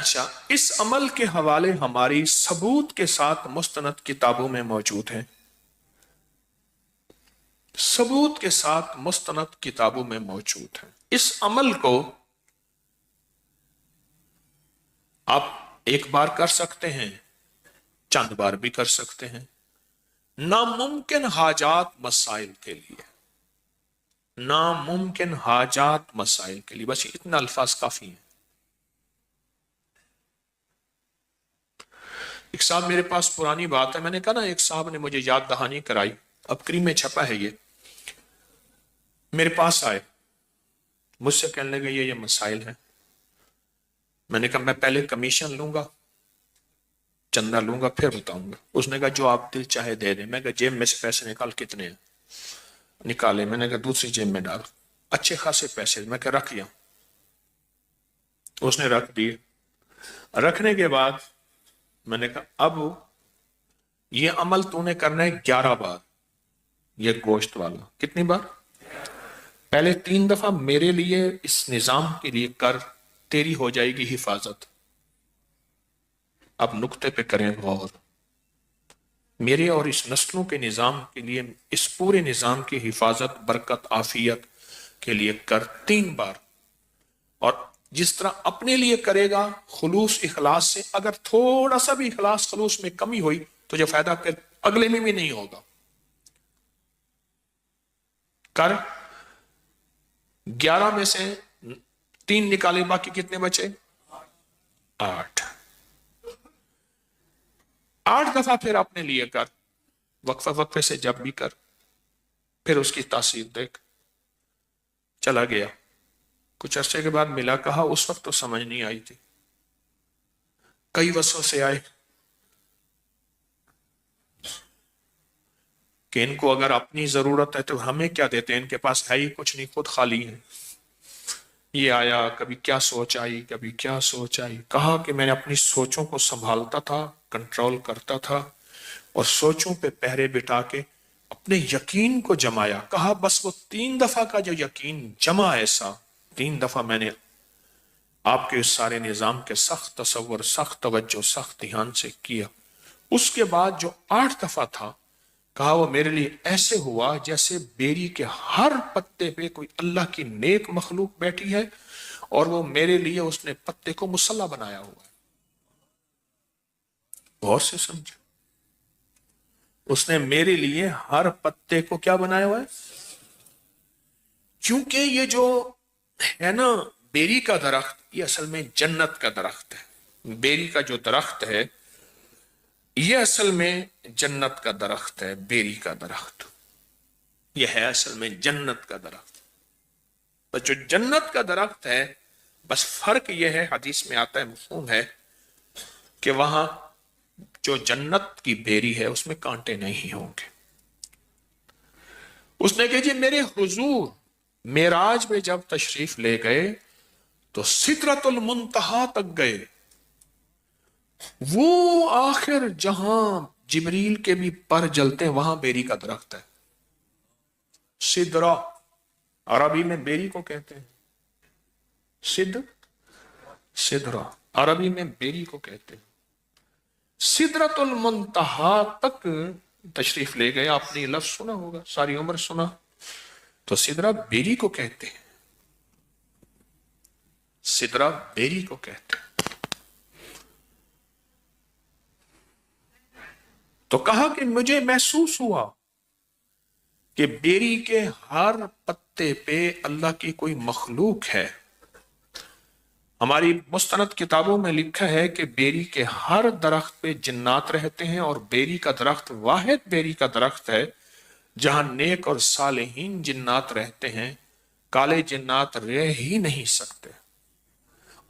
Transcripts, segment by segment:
اچھا، اس عمل کے حوالے ہماری ثبوت کے ساتھ مستند کتابوں میں موجود ہیں، ثبوت کے ساتھ مستند کتابوں میں موجود ہیں۔ اس عمل کو آپ ایک بار کر سکتے ہیں، چند بار بھی کر سکتے ہیں، ناممکن حاجات مسائل کے لیے، ناممکن حاجات مسائل کے لیے، بس اتنا الفاظ کافی ہیں۔ ایک صاحب میرے پاس پرانی بات ہے، میں نے کہا نا ایک صاحب نے مجھے یاد دہانی کرائی، اب کریم میں چھپا ہے یہ، میرے پاس آئے، مجھ سے کہنے لگے یہ مسائل ہیں۔ میں نے کہا میں پہلے کمیشن لوں گا، چندہ لوں گا، پھر بتاؤں گا۔ اس نے کہا جو آپ دل چاہے دے دیں۔ میں کہا جیب میں سے پیسے نکال، کتنے ہیں؟ نکالے۔ میں نے کہا دوسری جیب میں ڈال، اچھے خاصے پیسے۔ میں کہا رکھ یہاں۔ اس نے رکھ دیے۔ رکھنے کے بعد میں نے کہا اب یہ عمل تو نے کرنا ہے 11 بار، یہ گوشت والا۔ کتنی بار؟ پہلے 3 دفعہ میرے لیے اس نظام کے لیے کر، تیری ہو جائے گی حفاظت۔ اب نقطے پہ کریں غور، میرے اور اس نسلوں کے نظام کے لیے، اس پورے نظام کی حفاظت، برکت، عافیت کے لیے کر 3 بار۔ اور جس طرح اپنے لیے کرے گا خلوص اخلاص سے، اگر تھوڑا سا بھی اخلاص خلوص میں کمی ہوئی تو جو فائدہ پھر اگلے میں بھی نہیں ہوگا۔ کر 11 میں سے 3 نکالے، باقی کتنے بچے؟ 8۔ 8 دفعہ پھر اپنے لیے کر، وقفہ وقفے سے جب بھی کر، پھر اس کی تاثیر دیکھ۔ چلا گیا، کچھ عرصے کے بعد ملا، کہا اس وقت تو سمجھ نہیں آئی تھی، کئی وسوسے آئے کہ ان کو اگر اپنی ضرورت ہے تو ہمیں کیا دیتے ہیں، ان کے پاس ہے ہی کچھ نہیں، خود خالی ہے۔ یہ آیا، کبھی کیا سوچ آئی، کبھی کیا سوچ آئی۔ کہا کہ میں نے اپنی سوچوں کو سنبھالتا تھا، کنٹرول کرتا تھا، اور سوچوں پہ پہرے بٹھا کے اپنے یقین کو جمایا۔ کہا بس وہ 3 دفعہ کا جو یقین جمع، ایسا 3 دفعہ میں نے آپ کے اس سارے نظام کے سخت تصور، سخت توجہ، سخت دھیان سے کیا۔ اس کے بعد جو 8 دفعہ تھا، کہا وہ میرے لیے ایسے ہوا جیسے بیری کے ہر پتے پہ کوئی اللہ کی نیک مخلوق بیٹھی ہے، اور وہ میرے لیے اس نے پتے کو مصلی بنایا ہوا ہے۔ غور سے سمجھو، اس نے میرے لیے ہر پتے کو کیا بنایا ہوا ہے؟ کیونکہ یہ جو ہے نا بیری کا درخت، یہ اصل میں جنت کا درخت ہے۔ بیری کا جو درخت ہے یہ اصل میں جنت کا درخت ہے۔ بیری کا درخت یہ ہے اصل میں جنت کا درخت۔ بس جو جنت کا درخت ہے، بس فرق یہ ہے، حدیث میں آتا ہے، مفہوم ہے، کہ وہاں جو جنت کی بیری ہے اس میں کانٹے نہیں ہوں گے۔ اس نے کہا جی میرے حضور معراج میں جب تشریف لے گئے تو سدرۃ المنتہا تک گئے، وہ آخر جہاں جبریل کے بھی پر جلتے ہیں، وہاں بیری کا درخت ہے۔ سدرہ عربی میں بیری کو کہتے ہیں، سدرہ عربی میں بیری کو کہتے ہیں۔ سدرۃ المنتہا تک تشریف لے گئے، آپ نے یہ لفظ سنا ہوگا، ساری عمر سنا، تو سدرہ بیری کو کہتے ہیں، سدرہ بیری کو کہتے ہیں۔ تو کہا کہ مجھے محسوس ہوا کہ بیری کے ہر پتے پہ اللہ کی کوئی مخلوق ہے۔ ہماری مستند کتابوں میں لکھا ہے کہ بیری کے ہر درخت پہ جنات رہتے ہیں، اور بیری کا درخت واحد بیری کا درخت ہے جہاں نیک اور صالحین جنات رہتے ہیں، کالے جنات رہ ہی نہیں سکتے۔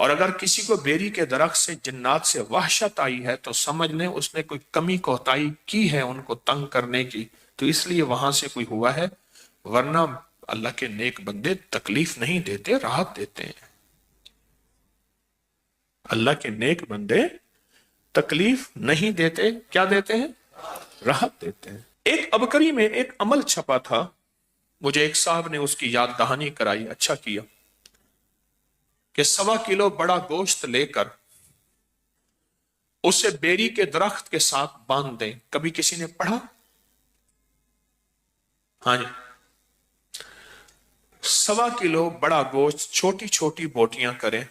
اور اگر کسی کو بیری کے درخت سے جنات سے وحشت آئی ہے تو سمجھ لیں اس نے کوئی کمی کوتاہی کی ہے ان کو تنگ کرنے کی، تو اس لیے وہاں سے کوئی ہوا ہے، ورنہ اللہ کے نیک بندے تکلیف نہیں دیتے، راحت دیتے ہیں۔ اللہ کے نیک بندے تکلیف نہیں دیتے، کیا دیتے ہیں؟ راحت دیتے ہیں۔ ایک ابکری میں ایک عمل چھپا تھا، مجھے ایک صاحب نے اس کی یاد دہانی کرائی، اچھا کیا، کہ 1.25 کلو بڑا گوشت لے کر اسے بیری کے درخت کے ساتھ باندھ دیں. کبھی کسی نے پڑھا؟ ہاں جی. 1.25 کلو بڑا گوشت چھوٹی چھوٹی بوٹیاں کریں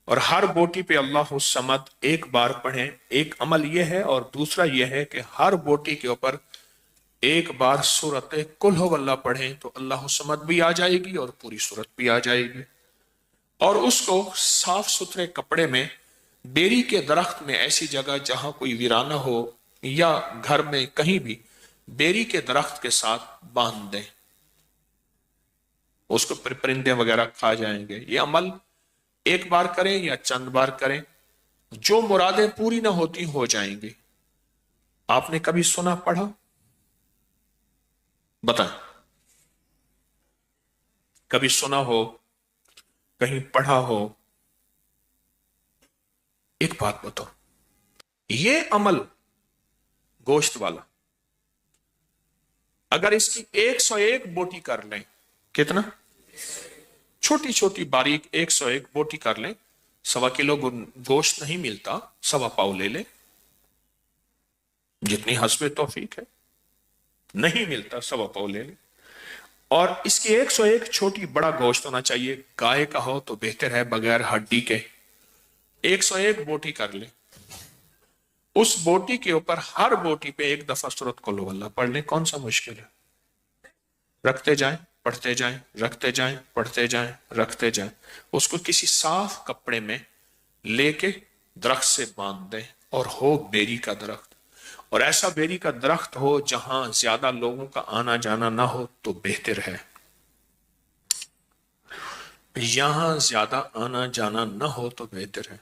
اور ہر بوٹی پہ اللہ الصمد ایک بار پڑھیں. ایک عمل یہ ہے اور دوسرا یہ ہے کہ ہر بوٹی کے اوپر ایک بار سورت قل ہو اللہ پڑھیں تو اللہ الصمد بھی آ جائے گی اور پوری سورت بھی آ جائے گی. اور اس کو صاف ستھرے کپڑے میں بیری کے درخت میں ایسی جگہ جہاں کوئی ویرانہ ہو یا گھر میں کہیں بھی بیری کے درخت کے ساتھ باندھ دیں. اس کو پرندے وغیرہ کھا جائیں گے. یہ عمل ایک بار کریں یا چند بار کریں، جو مرادیں پوری نہ ہوتی ہو جائیں گی. آپ نے کبھی سنا پڑھا؟ بتائیں. کبھی سنا ہو، کہیں پڑھا ہو؟ ایک بات بتاؤ، یہ عمل گوشت والا اگر اس کی 101 بوٹی کر لیں، کتنا؟ چھوٹی چھوٹی باریک 101 بوٹی کر لیں. 1.25 کلو گوشت نہیں ملتا، 1.25 پاؤ لے لیں، جتنی حسب توفیق ہے. نہیں ملتا 1.25 پاؤ لے لیں. اور اس کی 101 چھوٹی بڑا گوشت ہونا چاہیے. گائے کا ہو تو بہتر ہے، بغیر ہڈی کے. 101 بوٹی کر لیں. اس بوٹی کے اوپر ہر بوٹی پہ ایک دفعہ سورۃ قل ہو اللہ پڑھ لیں. کون سا مشکل ہے؟ رکھتے جائیں، پڑھتے جائیں، رکھتے جائیں، پڑھتے جائیں، رکھتے جائیں. اس کو کسی صاف کپڑے میں لے کے درخت سے باندھ دیں اور ہو بیری کا درخت. اور ایسا بیری کا درخت ہو جہاں زیادہ لوگوں کا آنا جانا نہ ہو تو بہتر ہے. یہاں زیادہ آنا جانا نہ ہو تو بہتر ہے.